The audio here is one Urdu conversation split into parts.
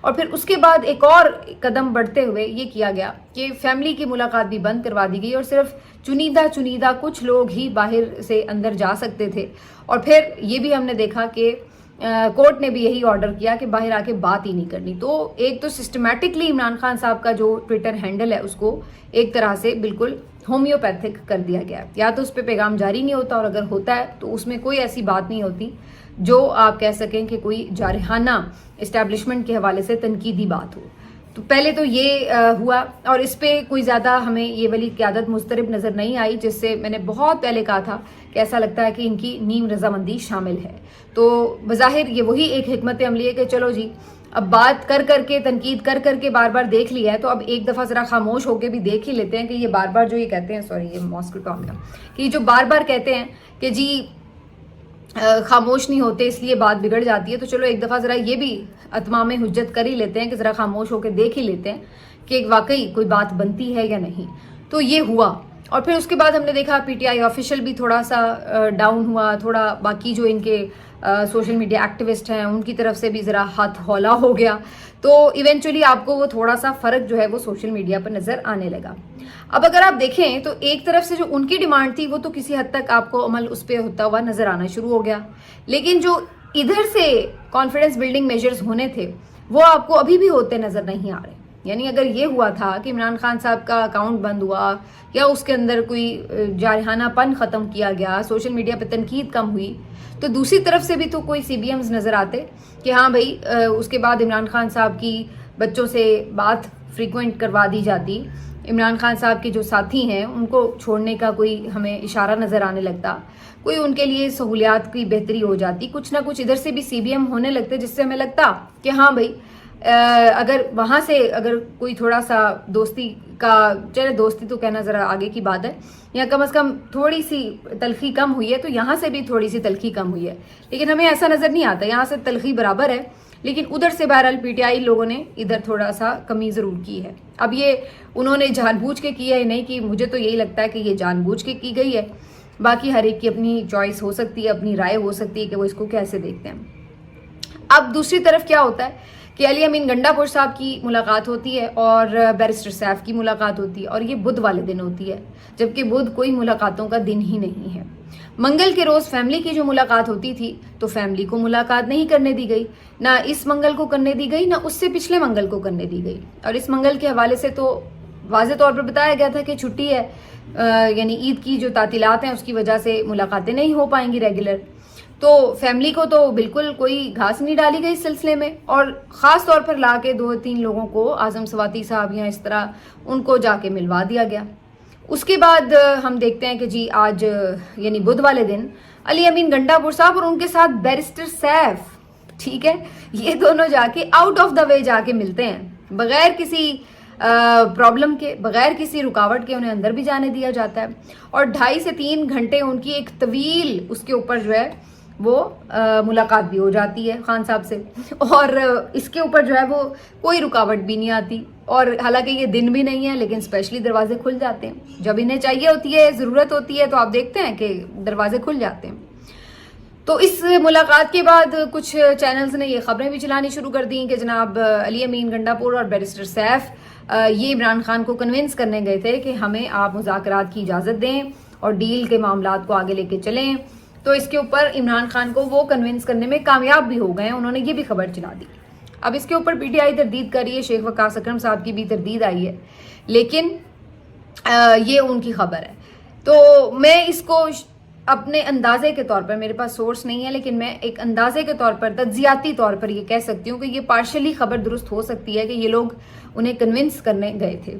اور پھر اس کے بعد ایک اور قدم بڑھتے ہوئے یہ کیا گیا کہ فیملی کی ملاقات بھی بند کروا دی گئی اور صرف چنیدہ کچھ لوگ ہی باہر سے اندر جا سکتے تھے. اور پھر یہ بھی ہم نے دیکھا کہ کورٹ نے بھی یہی آرڈر کیا کہ باہر آ کے بات ہی نہیں کرنی. تو ایک تو سسٹمیٹکلی عمران خان صاحب کا جو ٹویٹر ہینڈل ہے اس کو ایک طرح سے بالکل ہومیوپیتھک کر دیا گیا. یا تو اس پہ پیغام جاری نہیں ہوتا، اور اگر ہوتا ہے تو اس میں کوئی ایسی بات نہیں ہوتی جو آپ کہہ سکیں کہ کوئی جارحانہ اسٹیبلشمنٹ کے حوالے سے تنقیدی بات ہو. تو پہلے تو یہ ہوا، اور اس پہ کوئی زیادہ ہمیں یہ والی قیادت مضطرب نظر نہیں آئی، جس سے میں نے بہت پہلے کہا تھا کہ ایسا لگتا ہے کہ ان کی نیم رضامندی شامل ہے. تو بظاہر یہ وہی ایک حکمت عملی ہے کہ چلو جی اب بات کر کے تنقید کر کے بار بار دیکھ لیا ہے، تو اب ایک دفعہ ذرا خاموش ہو کے بھی دیکھ ہی لیتے ہیں کہ یہ بار بار جو یہ کہتے ہیں، سوری یہ ماسکیٹو آ گیا، کہ یہ جو بار بار کہتے ہیں کہ جی خاموش نہیں ہوتے اس لیے بات بگڑ جاتی ہے، تو چلو ایک دفعہ ذرا یہ بھی اتمام حجت کر ہی لیتے ہیں کہ ذرا خاموش ہو کے دیکھ ہی لیتے ہیں کہ واقعی کوئی بات بنتی ہے یا نہیں. تو یہ ہوا. اور پھر اس کے بعد ہم نے دیکھا پی ٹی آئی آفیشیل بھی تھوڑا سا ڈاؤن ہوا، تھوڑا باقی جو ان کے سوشل میڈیا ایکٹیوسٹ ہیں ان کی طرف سے بھی ذرا ہاتھ ہولا ہو گیا. تو ایونچولی آپ کو وہ تھوڑا سا فرق جو ہے وہ سوشل میڈیا پر نظر آنے لگا. اب اگر آپ دیکھیں تو ایک طرف سے جو ان کی ڈیمانڈ تھی وہ تو کسی حد تک آپ کو عمل اس پہ ہوتا ہوا نظر آنا شروع ہو گیا، لیکن جو ادھر سے کانفیڈنس بلڈنگ میجرز ہونے تھے وہ آپ کو ابھی بھی ہوتے نظر نہیں آ رہے. یعنی اگر یہ ہوا تھا کہ عمران خان صاحب کا اکاؤنٹ بند ہوا یا اس کے اندر کوئی جارحانہ پن ختم کیا گیا، سوشل میڈیا پہ تنقید کم ہوئی، تو دوسری طرف سے بھی تو کوئی سی بی ایمز نظر آتے کہ ہاں بھائی اس کے بعد عمران خان صاحب کی بچوں سے بات فریکوینٹ کروا دی جاتی، عمران خان صاحب کے جو ساتھی ہیں ان کو چھوڑنے کا کوئی ہمیں اشارہ نظر آنے لگتا، کوئی ان کے لیے سہولیات کی بہتری ہو جاتی، کچھ نہ کچھ ادھر سے بھی سی بی ایم ہونے لگتے، جس سے ہمیں لگتا کہ ہاں بھائی اگر وہاں سے اگر کوئی تھوڑا سا دوستی کا، چلے دوستی تو کہنا ذرا آگے کی بات ہے، یا کم از کم تھوڑی سی تلخی کم ہوئی ہے، تو یہاں سے بھی تھوڑی سی تلخی کم ہوئی ہے. لیکن ہمیں ایسا نظر نہیں آتا، یہاں سے تلخی برابر ہے، لیکن ادھر سے بہرحال پی ٹی آئی لوگوں نے ادھر تھوڑا سا کمی ضرور کی ہے. اب یہ انہوں نے جان بوجھ کے کی ہے نہیں کی، مجھے تو یہی لگتا ہے کہ یہ جان بوجھ کے کی گئی ہے. باقی ہر ایک کی اپنی چوائس ہو سکتی ہے، اپنی رائے ہو سکتی ہے کہ وہ اس کو کیسے دیکھتے ہیں. اب دوسری طرف کیا ہوتا ہے کہ علی امین گنڈا پور صاحب کی ملاقات ہوتی ہے اور بیرسٹر سیف کی ملاقات ہوتی ہے، اور یہ بدھ والے دن ہوتی ہے، جبکہ بدھ کوئی ملاقاتوں کا دن ہی نہیں ہے. منگل کے روز فیملی کی جو ملاقات ہوتی تھی تو فیملی کو ملاقات نہیں کرنے دی گئی، نہ اس منگل کو کرنے دی گئی، نہ اس سے پچھلے منگل کو کرنے دی گئی. اور اس منگل کے حوالے سے تو واضح طور پر بتایا گیا تھا کہ چھٹی ہے، یعنی عید کی جو تعطیلات ہیں اس کی وجہ سے ملاقاتیں نہیں ہو پائیں گی ریگولر. تو فیملی کو تو بالکل کوئی گھاس نہیں ڈالی گئی اس سلسلے میں، اور خاص طور پر لا کے 2-3 لوگوں کو، اعظم سواتی صاحب یا اس طرح ان کو جا کے ملوا دیا گیا. اس کے بعد ہم دیکھتے ہیں کہ جی آج یعنی بدھ والے دن علی امین گنڈا پور صاحب اور ان کے ساتھ بیرسٹر سیف، ٹھیک ہے، یہ دونوں جا کے آؤٹ آف دا وے جا کے ملتے ہیں، بغیر کسی پرابلم کے، بغیر کسی رکاوٹ کے انہیں اندر بھی جانے دیا جاتا ہے. اور 2.5 سے 3 گھنٹے ان کی ایک طویل اس کے اوپر جو ہے وہ ملاقات بھی ہو جاتی ہے خان صاحب سے، اور اس کے اوپر جو ہے وہ کوئی رکاوٹ بھی نہیں آتی. اور حالانکہ یہ دن بھی نہیں ہے لیکن اسپیشلی دروازے کھل جاتے ہیں جب انہیں چاہیے ہوتی ہے، ضرورت ہوتی ہے، تو آپ دیکھتے ہیں کہ دروازے کھل جاتے ہیں. تو اس ملاقات کے بعد کچھ چینلز نے یہ خبریں بھی چلانی شروع کر دیں کہ جناب علی امین گنڈا پور اور بیرسٹر سیف یہ عمران خان کو کنونس کرنے گئے تھے کہ ہمیں آپ مذاکرات کی اجازت دیں اور ڈیل کے معاملات کو آگے لے کے چلیں. تو اس کے اوپر عمران خان کو وہ کنونس کرنے میں کامیاب بھی ہو گئے ہیں، انہوں نے یہ بھی خبر چلا دی. اب اس کے اوپر پی ٹی آئی تردید کر رہی ہے، شیخ وقاص اکرم صاحب کی بھی تردید آئی ہے، لیکن یہ ان کی خبر ہے. تو میں اس کو اپنے اندازے کے طور پر، میرے پاس سورس نہیں ہے لیکن میں ایک اندازے کے طور پر، تجزیاتی طور پر یہ کہہ سکتی ہوں کہ یہ پارشلی خبر درست ہو سکتی ہے کہ یہ لوگ انہیں کنونس کرنے گئے تھے.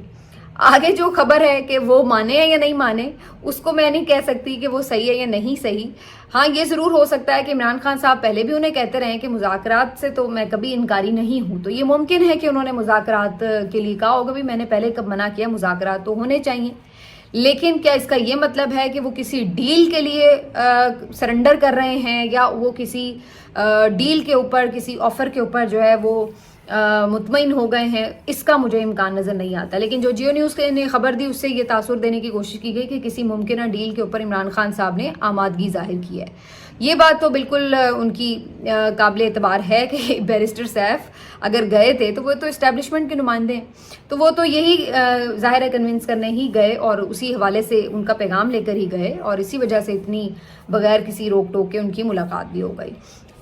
آگے جو خبر ہے کہ وہ مانے یا نہیں مانے اس کو میں نہیں کہہ سکتی کہ وہ صحیح ہے یا نہیں صحیح. ہاں یہ ضرور ہو سکتا ہے کہ عمران خان صاحب پہلے بھی انہیں کہتے رہے کہ مذاکرات سے تو میں کبھی انکاری نہیں ہوں، تو یہ ممکن ہے کہ انہوں نے مذاکرات کے لیے کہا ہوگا بھی میں نے پہلے کب منع کیا، مذاکرات تو ہونے چاہیے. لیکن کیا اس کا یہ مطلب ہے کہ وہ کسی ڈیل کے لیے سرنڈر کر رہے ہیں یا وہ کسی ڈیل کے اوپر، کسی آفر کے اوپر جو ہے وہ مطمئن ہو گئے ہیں؟ اس کا مجھے امکان نظر نہیں آتا. لیکن جو جیو نیوز نے خبر دی اس سے یہ تاثر دینے کی کوشش کی گئی کہ کسی ممکنہ ڈیل کے اوپر عمران خان صاحب نے آمادگی ظاہر کی ہے. یہ بات تو بالکل ان کی قابل اعتبار ہے کہ بیرسٹر سیف اگر گئے تھے تو وہ تو اسٹیبلشمنٹ کے نمائندے ہیں، تو وہ تو یہی ظاہر ہے کنونس کرنے ہی گئے اور اسی حوالے سے ان کا پیغام لے کر ہی گئے، اور اسی وجہ سے اتنی بغیر کسی روک ٹوک کے ان کی ملاقات بھی ہو گئی۔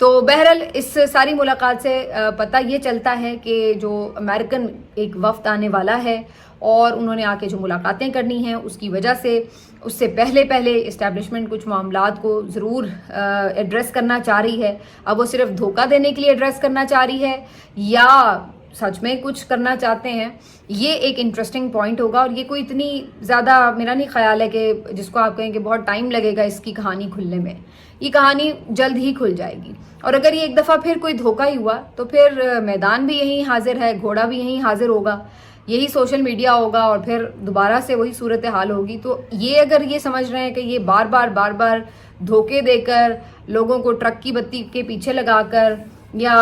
تو بہرحال اس ساری ملاقات سے پتہ یہ چلتا ہے کہ جو امریکن ایک وفد آنے والا ہے اور انہوں نے آ کے جو ملاقاتیں کرنی ہیں اس کی وجہ سے اس سے پہلے اسٹیبلشمنٹ کچھ معاملات کو ضرور ایڈریس کرنا چاہ رہی ہے۔ اب وہ صرف دھوکہ دینے کے لیے ایڈریس کرنا چاہ رہی ہے یا سچ میں کچھ کرنا چاہتے ہیں، یہ ایک انٹرسٹنگ پوائنٹ ہوگا، اور یہ کوئی اتنی زیادہ میرا نہیں خیال ہے کہ جس کو آپ کہیں کہ بہت ٹائم لگے گا اس کی کہانی کھلنے میں، یہ کہانی جلد ہی کھل جائے گی۔ اور اگر یہ ایک دفعہ پھر کوئی دھوکہ ہی ہوا تو پھر میدان بھی یہیں حاضر ہے، گھوڑا بھی یہیں حاضر ہوگا، یہی سوشل میڈیا ہوگا اور پھر دوبارہ سے وہی صورتحال ہوگی۔ تو یہ اگر یہ سمجھ رہے ہیں کہ یہ بار بار دھوکے دے کر لوگوں کو ٹرک کی بتی کے پیچھے لگا کر یا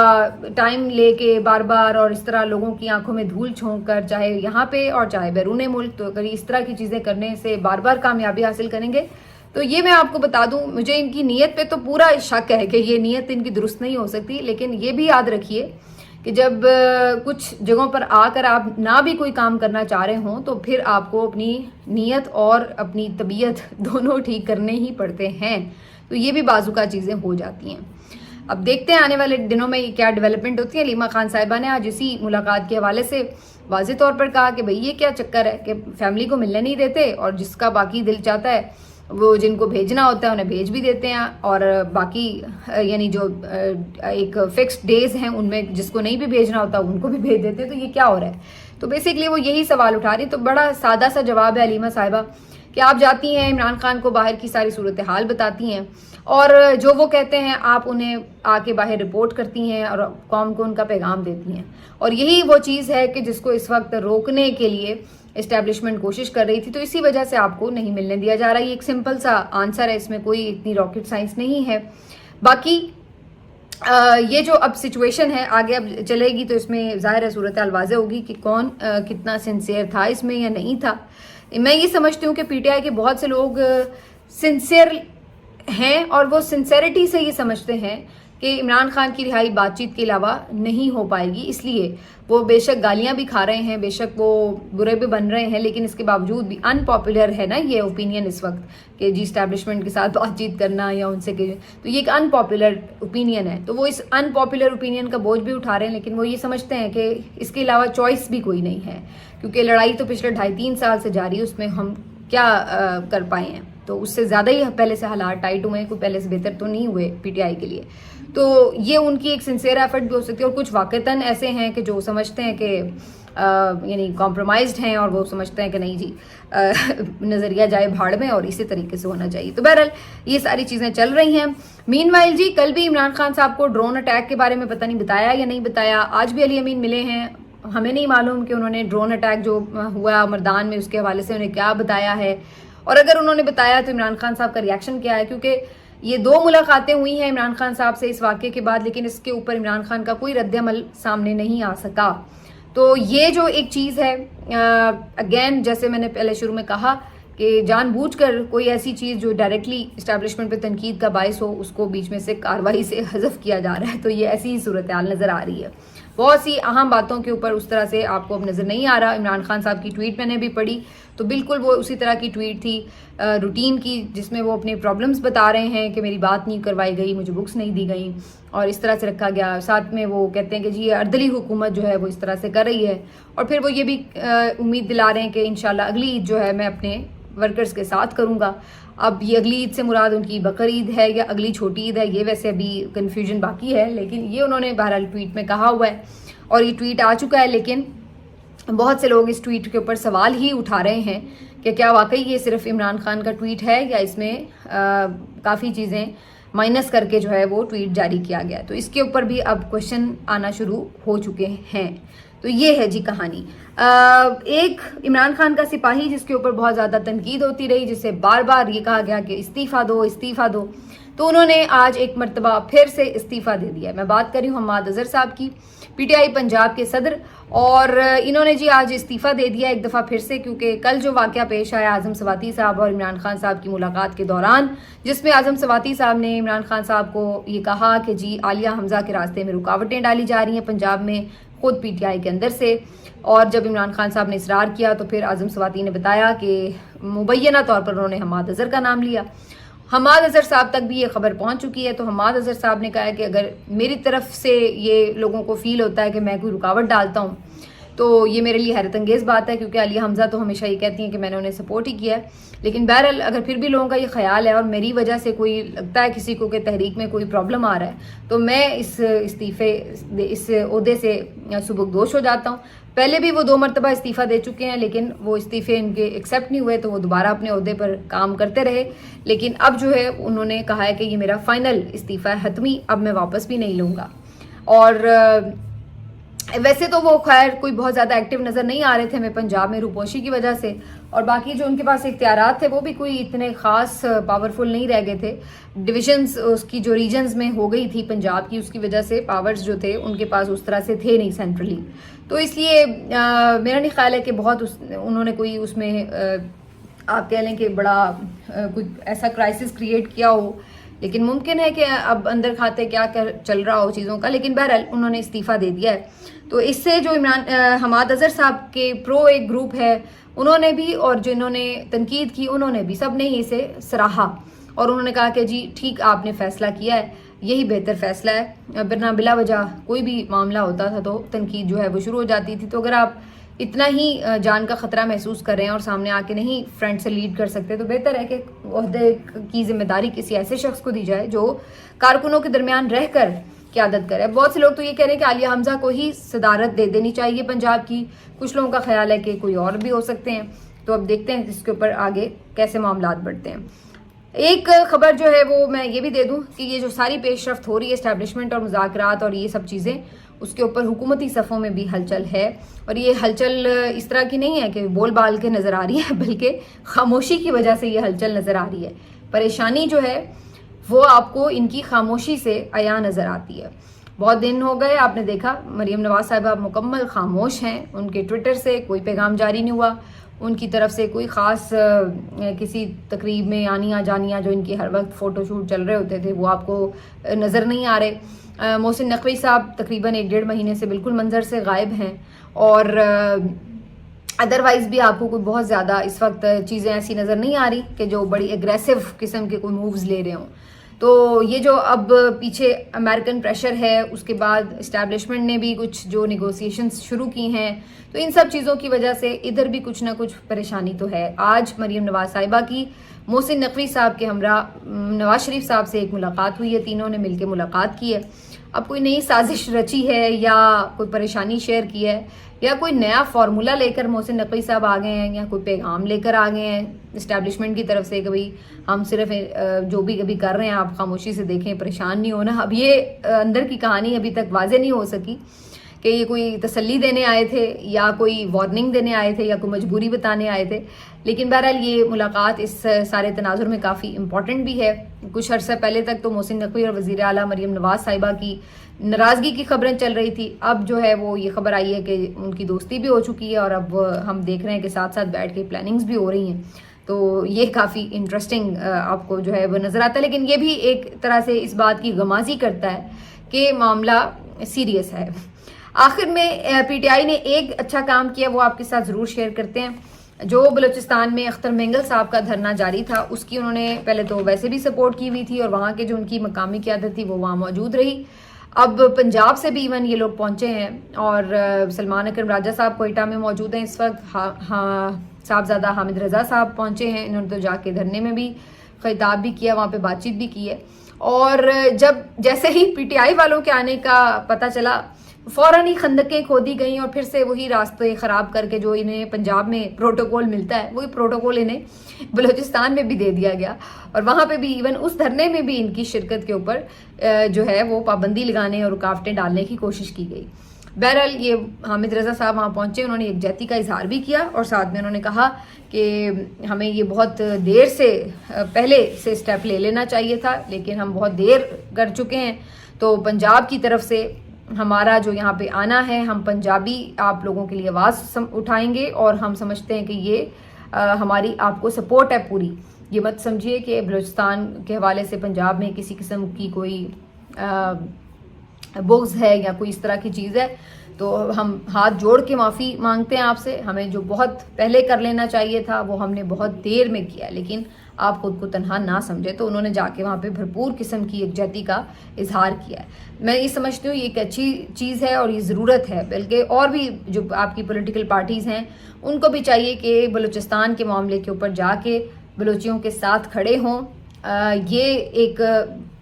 ٹائم لے کے بار اور اس طرح لوگوں کی آنکھوں میں دھول چھونک کر، چاہے یہاں پہ اور چاہے بیرون ملک، تو اگر اس طرح کی چیزیں کرنے سے بار کامیابی حاصل کریں گے تو یہ میں آپ کو بتا دوں، مجھے ان کی نیت پہ تو پورا شک ہے کہ یہ نیت ان کی درست نہیں ہو سکتی، لیکن یہ بھی یاد رکھیے کہ جب کچھ جگہوں پر آ کر آپ نہ بھی کوئی کام کرنا چاہ رہے ہوں تو پھر آپ کو اپنی نیت اور اپنی طبیعت دونوں ٹھیک کرنے ہی پڑتے ہیں، تو یہ بھی بازو کا چیزیں ہو جاتی ہیں۔ اب دیکھتے ہیں آنے والے دنوں میں کیا ڈیولپمنٹ ہوتی ہے۔ علیمہ خان صاحبہ نے آج اسی ملاقات کے حوالے سے واضح طور پر کہا کہ بھئی یہ کیا چکر ہے کہ فیملی کو ملنے نہیں دیتے، اور جس کا باقی دل چاہتا ہے وہ جن کو بھیجنا ہوتا ہے انہیں بھیج بھی دیتے ہیں، اور باقی یعنی جو ایک فکسڈ ڈیز ہیں ان میں جس کو نہیں بھی بھیجنا ہوتا ان کو بھی بھیج دیتے ہیں، تو یہ کیا ہو رہا ہے؟ تو بیسکلی وہ یہی سوال اٹھا رہی۔ تو بڑا سادہ سا جواب ہے علیمہ صاحبہ کہ آپ جاتی ہیں عمران خان کو باہر کی ساری صورتحال بتاتی ہیں، اور جو وہ کہتے ہیں آپ انہیں آ کے باہر رپورٹ کرتی ہیں اور قوم کو ان کا پیغام دیتی ہیں، اور یہی وہ چیز ہے کہ جس کو اس وقت روکنے کے لیے اسٹیبلشمنٹ کوشش کر رہی تھی، تو اسی وجہ سے آپ کو نہیں ملنے دیا جا رہا۔ یہ ایک سمپل سا آنسر ہے، اس میں کوئی اتنی راکٹ سائنس نہیں ہے۔ باقی یہ جو اب سچویشن ہے آگے اب چلے گی تو اس میں ظاہر ہے صورتحال واضح ہوگی کہ کون کتنا سنسیئر تھا اس میں یا نہیں تھا۔ میں یہ سمجھتی ہوں کہ پی ٹی آئی کے بہت سے لوگ سنسیئر ہیں اور وہ سنسیئرٹی سے یہ سمجھتے ہیں کہ عمران خان کی رہائی بات چیت کے علاوہ نہیں ہو پائے گی، اس لیے وہ بے شک گالیاں بھی کھا رہے ہیں، بے شک وہ برے بھی بن رہے ہیں، لیکن اس کے باوجود بھی ان پاپولر ہے نا یہ اوپینین اس وقت کہ جی اسٹیبلشمنٹ کے ساتھ بات چیت کرنا یا ان سے تو یہ ایک ان پاپولر اوپینین ہے، تو وہ اس ان پاپولر اوپینین کا بوجھ بھی اٹھا رہے ہیں، لیکن وہ یہ سمجھتے ہیں کہ اس کے علاوہ چوائس بھی کوئی نہیں ہے، کیونکہ لڑائی تو پچھلے 2.5-3 سال سے جاری ہے، اس میں ہم کیا کر پائے ہیں، تو اس سے زیادہ ہی پہلے سے حالات ٹائٹ ہوئے ہیں، کوئی پہلے سے بہتر تو نہیں ہوئے پی ٹی آئی کے لیے۔ تو یہ ان کی ایک سنسیئر ایفرٹ بھی ہو سکتی ہے، اور کچھ واقعتاً ایسے ہیں کہ جو سمجھتے ہیں کہ یعنی کمپرومائزڈ ہیں اور وہ سمجھتے ہیں کہ نہیں جی نظریہ جائے بھاڑ میں اور اسی طریقے سے ہونا چاہیے۔ تو بہرحال یہ ساری چیزیں چل رہی ہیں۔ مین وائل جی کل بھی عمران خان صاحب کو ڈرون اٹیک کے بارے میں پتہ نہیں بتایا یا نہیں بتایا، آج بھی علی امین ملے ہیں، ہمیں نہیں معلوم کہ انہوں نے ڈرون اٹیک جو ہوا مردان میں اس کے حوالے سے انہیں کیا بتایا ہے، اور اگر انہوں نے بتایا تو عمران خان صاحب کا ریاکشن کیا ہے، کیونکہ یہ 2 ملاقاتیں ہوئی ہیں عمران خان صاحب سے اس واقعے کے بعد، لیکن اس کے اوپر عمران خان کا کوئی رد عمل سامنے نہیں آ سکا۔ تو یہ جو ایک چیز ہے اگین جیسے میں نے پہلے شروع میں کہا کہ جان بوجھ کر کوئی ایسی چیز جو ڈائریکٹلی اسٹیبلشمنٹ پہ تنقید کا باعث ہو اس کو بیچ میں سے کارروائی سے حذف کیا جا رہا ہے، تو یہ ایسی ہی صورتحال نظر آ رہی ہے۔ بہت سی اہم باتوں کے اوپر اس طرح سے آپ کو اب نظر نہیں آ رہا۔ عمران خان صاحب کی ٹویٹ میں نے بھی پڑھی تو بالکل وہ اسی طرح کی ٹویٹ تھی روٹین کی، جس میں وہ اپنے پرابلمز بتا رہے ہیں کہ میری بات نہیں کروائی گئی، مجھے بکس نہیں دی گئیں اور اس طرح سے رکھا گیا، ساتھ میں وہ کہتے ہیں کہ جی یہ اردلی حکومت جو ہے وہ اس طرح سے کر رہی ہے، اور پھر وہ یہ بھی امید دلا رہے ہیں کہ انشاءاللہ اگلی عید جو ہے میں اپنے ورکرز کے ساتھ کروں گا۔ اب یہ اگلی عید سے مراد ان کی بقر عید ہے یا اگلی چھوٹی عید ہے، یہ ویسے ابھی کنفیوژن باقی ہے، لیکن یہ انہوں نے بہرحال ٹویٹ میں کہا ہوا ہے اور یہ ٹویٹ آ چکا ہے، لیکن بہت سے لوگ اس ٹویٹ کے اوپر سوال ہی اٹھا رہے ہیں کہ کیا واقعی یہ صرف عمران خان کا ٹویٹ ہے یا اس میں کافی چیزیں مائنس کر کے جو ہے وہ ٹویٹ جاری کیا گیا، تو اس کے اوپر بھی اب کوشچن آنا شروع ہو چکے ہیں۔ تو یہ ہے جی کہانی۔ ایک عمران خان کا سپاہی جس کے اوپر بہت زیادہ تنقید ہوتی رہی، جسے بار بار یہ کہا گیا کہ استعفیٰ دو استعفیٰ دو، تو انہوں نے آج ایک مرتبہ پھر سے استعفیٰ دے دیا ہے. میں بات کر رہی ہوں حماد اظہر صاحب کی, پی ٹی آئی پنجاب کے صدر, اور انہوں نے جی آج استعفیٰ دے دیا ایک دفعہ پھر سے, کیونکہ کل جو واقعہ پیش آیا اعظم سواتی صاحب اور عمران خان صاحب کی ملاقات کے دوران, جس میں اعظم سواتی صاحب نے عمران خان صاحب کو یہ کہا کہ جی عالیہ حمزہ کے راستے میں رکاوٹیں ڈالی جا رہی ہیں پنجاب میں خود پی ٹی آئی کے اندر سے, اور جب عمران خان صاحب نے اصرار کیا تو پھر اعظم سواتی نے بتایا کہ مبینہ طور پر انہوں نے حماد اظہر کا نام لیا. حماد اظہر صاحب تک بھی یہ خبر پہنچ چکی ہے. تو حماد اظہر صاحب نے کہا کہ اگر میری طرف سے یہ لوگوں کو فیل ہوتا ہے کہ میں کوئی رکاوٹ ڈالتا ہوں تو یہ میرے لیے حیرت انگیز بات ہے, کیونکہ عالیہ حمزہ تو ہمیشہ یہ کہتی ہیں کہ میں نے انہیں سپورٹ ہی کیا ہے. لیکن بہرحال اگر پھر بھی لوگوں کا یہ خیال ہے اور میری وجہ سے کوئی لگتا ہے کسی کو کہ تحریک میں کوئی پرابلم آ رہا ہے تو میں اس عہدے سے سبکدوش ہو جاتا ہوں. پہلے بھی وہ 2 مرتبہ استعفیٰ دے چکے ہیں, لیکن وہ استعفے ان کے ایکسیپٹ نہیں ہوئے تو وہ دوبارہ اپنے عہدے پر کام کرتے رہے. لیکن اب جو ہے انہوں نے کہا ہے کہ یہ میرا فائنل استعفیٰ ہے, حتمی, اب میں واپس بھی نہیں لوں گا. اور ویسے تو وہ خیر کوئی بہت زیادہ ایکٹیو نظر نہیں آ رہے تھے ہمیں پنجاب میں روپوشی کی وجہ سے, اور باقی جو ان کے پاس اختیارات تھے وہ بھی کوئی اتنے خاص پاورفل نہیں رہ گئے تھے. ڈویژنز اس کی جو ریجنز میں ہو گئی تھی پنجاب کی, اس کی وجہ سے پاورز جو تھے ان کے پاس اس طرح سے تھے نہیں سینٹرلی. تو اس لیے میرا نہیں خیال ہے کہ بہت انہوں نے کوئی اس میں آپ کہہ لیں کہ بڑا کوئی ایسا کرائسس کریٹ کیا ہو, لیکن ممکن ہے کہ اب اندر کھاتے کیا چل رہا ہو چیزوں کا. لیکن بہرحال انہوں نے استعفیٰ دے دیا ہے. تو اس سے جو حماد اظہر صاحب کے پرو ایک گروپ ہے انہوں نے بھی, اور جنہوں نے تنقید کی انہوں نے بھی, سب نے ہی اسے سراہا اور انہوں نے کہا کہ جی ٹھیک آپ نے فیصلہ کیا ہے, یہی بہتر فیصلہ ہے. ورنہ بلا وجہ کوئی بھی معاملہ ہوتا تھا تو تنقید جو ہے وہ شروع ہو جاتی تھی. تو اگر آپ اتنا ہی جان کا خطرہ محسوس کر رہے ہیں اور سامنے آ کے نہیں فرنٹ سے لیڈ کر سکتے تو بہتر ہے کہ عہدے کی ذمہ داری کسی ایسے شخص کو دی جائے جو کارکنوں کے درمیان رہ کر قیادت کرے. بہت سے لوگ تو یہ کہہ رہے ہیں کہ عالیہ حمزہ کو ہی صدارت دے دینی چاہیے پنجاب کی, کچھ لوگوں کا خیال ہے کہ کوئی اور بھی ہو سکتے ہیں. تو اب دیکھتے ہیں اس کے اوپر آگے کیسے معاملات بڑھتے ہیں. ایک خبر جو ہے وہ میں یہ بھی دے دوں کہ یہ جو ساری پیش رفت ہو رہی ہے اسٹیبلشمنٹ اور مذاکرات اور یہ سب چیزیں, اس کے اوپر حکومتی صفوں میں بھی ہلچل ہے. اور یہ ہلچل اس طرح کی نہیں ہے کہ بول بال کے نظر آ رہی ہے, بلکہ خاموشی کی وجہ سے یہ ہلچل نظر آ رہی ہے. پریشانی جو ہے وہ آپ کو ان کی خاموشی سے عیاں نظر آتی ہے. بہت دن ہو گئے, آپ نے دیکھا مریم نواز صاحبہ مکمل خاموش ہیں, ان کے ٹویٹر سے کوئی پیغام جاری نہیں ہوا, ان کی طرف سے کوئی خاص کسی تقریب میں آنیاں جانیاں جو ان کی ہر وقت فوٹو شوٹ چل رہے ہوتے تھے وہ آپ کو نظر نہیں آ رہے. محسن نقوی صاحب تقریباً 1-1.5 مہینے سے بالکل منظر سے غائب ہیں, اور ادروائز بھی آپ کو کوئی بہت زیادہ اس وقت چیزیں ایسی نظر نہیں آ رہی کہ جو بڑی اگریسو قسم کے کوئی مووز لے رہے ہوں. تو یہ جو اب پیچھے امریکن پریشر ہے, اس کے بعد اسٹیبلشمنٹ نے بھی کچھ جو نیگوسیشنز شروع کی ہیں, تو ان سب چیزوں کی وجہ سے ادھر بھی کچھ نہ کچھ پریشانی تو ہے. آج مریم نواز صاحبہ کی محسن نقوی صاحب کے ہمراہ نواز شریف صاحب سے ایک ملاقات ہوئی ہے, تینوں نے مل کے ملاقات کی ہے. اب کوئی نئی سازش رچی ہے یا کوئی پریشانی شیئر کی ہے یا کوئی نیا فارمولہ لے کر محسن نقوی صاحب آ گئے ہیں یا کوئی پیغام لے کر آ گئے ہیں اسٹیبلشمنٹ کی طرف سے کہ بھئی ہم صرف جو بھی کبھی کر رہے ہیں آپ خاموشی سے دیکھیں, پریشان نہیں ہونا. اب یہ اندر کی کہانی ابھی تک واضح نہیں ہو سکی کہ یہ کوئی تسلی دینے آئے تھے یا کوئی وارننگ دینے آئے تھے یا کوئی مجبوری بتانے آئے تھے. لیکن بہرحال یہ ملاقات اس سارے تناظر میں کافی امپورٹنٹ بھی ہے. کچھ عرصہ پہلے تک تو محسن نقوی اور وزیر اعلیٰ مریم نواز صاحبہ کی ناراضگی کی خبریں چل رہی تھی, اب جو ہے وہ یہ خبر آئی ہے کہ ان کی دوستی بھی ہو چکی ہے اور اب ہم دیکھ رہے ہیں کہ ساتھ ساتھ بیٹھ کے پلاننگز بھی ہو رہی ہیں. تو یہ کافی انٹرسٹنگ آپ کو جو ہے وہ نظر آتا ہے, لیکن یہ بھی ایک طرح سے اس بات کی غمازی کرتا ہے کہ معاملہ سیریس ہے. آخر میں پی ٹی آئی نے ایک اچھا کام کیا, وہ آپ کے ساتھ ضرور شیئر کرتے ہیں. جو بلوچستان میں اختر مینگل صاحب کا دھرنا جاری تھا اس کی انہوں نے پہلے تو ویسے بھی سپورٹ کی ہوئی تھی اور وہاں کے جو ان کی مقامی قیادت تھی وہ وہاں موجود رہی. اب پنجاب سے بھی ایون یہ لوگ پہنچے ہیں اور سلمان اکرم راجہ صاحب کوئٹہ میں موجود ہیں اس وقت. صاحبزادہ حامد رضا صاحب پہنچے ہیں, انہوں نے تو جا کے دھرنے میں بھی خطاب بھی کیا, وہاں پہ بات چیت بھی کی ہے. اور جب جیسے ہی پی ٹی آئی والوں کے آنے کا پتہ چلا فوراً ہی خندقیں کھودی گئیں اور پھر سے وہی راستے خراب کر کے جو انہیں پنجاب میں پروٹوکول ملتا ہے وہی پروٹوکول انہیں بلوچستان میں بھی دے دیا گیا, اور وہاں پہ بھی ایون اس دھرنے میں بھی ان کی شرکت کے اوپر جو ہے وہ پابندی لگانے اور رکاوٹیں ڈالنے کی کوشش کی گئی. بہرحال یہ حامد رضا صاحب وہاں پہنچے, انہوں نے یکجہتی کا اظہار بھی کیا اور ساتھ میں انہوں نے کہا کہ ہمیں یہ بہت دیر سے پہلے سے اسٹیپ لے لینا چاہیے تھا, لیکن ہم بہت دیر کر چکے ہیں. تو پنجاب کی طرف سے ہمارا جو یہاں پہ آنا ہے, ہم پنجابی آپ لوگوں کے لیے آواز اٹھائیں گے اور ہم سمجھتے ہیں کہ یہ ہماری آپ کو سپورٹ ہے پوری. یہ مت سمجھیے کہ بلوچستان کے حوالے سے پنجاب میں کسی قسم کی کوئی بغض ہے یا کوئی اس طرح کی چیز ہے. تو ہم ہاتھ جوڑ کے معافی مانگتے ہیں آپ سے. ہمیں جو بہت پہلے کر لینا چاہیے تھا وہ ہم نے بہت دیر میں کیا, لیکن آپ خود کو تنہا نہ سمجھے. تو انہوں نے جا کے وہاں پہ بھرپور قسم کی یکجہتی کا اظہار کیا ہے. میں یہ سمجھتی ہوں یہ ایک اچھی چیز ہے اور یہ ضرورت ہے, بلکہ اور بھی جو آپ کی پولیٹیکل پارٹیز ہیں ان کو بھی چاہیے کہ بلوچستان کے معاملے کے اوپر جا کے بلوچیوں کے ساتھ کھڑے ہوں. یہ ایک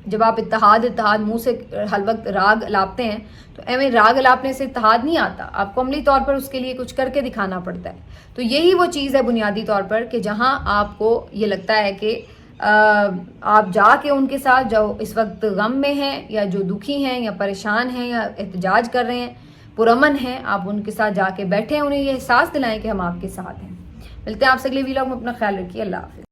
جب آپ اتحاد منہ سے ہر وقت راگ الاپتے ہیں تو ایویں راگ الاپنے سے اتحاد نہیں آتا, آپ کو عملی طور پر اس کے لیے کچھ کر کے دکھانا پڑتا ہے. تو یہی وہ چیز ہے بنیادی طور پر کہ جہاں آپ کو یہ لگتا ہے کہ آپ جا کے ان کے ساتھ جو اس وقت غم میں ہیں یا جو دکھی ہیں یا پریشان ہیں یا احتجاج کر رہے ہیں, پرامن ہیں, آپ ان کے ساتھ جا کے بیٹھیں, انہیں یہ احساس دلائیں کہ ہم آپ کے ساتھ ہیں. ملتے ہیں آپ سے اگلے ویلاگ میں, اپنا خیال رکھیے, اللہ حافظ.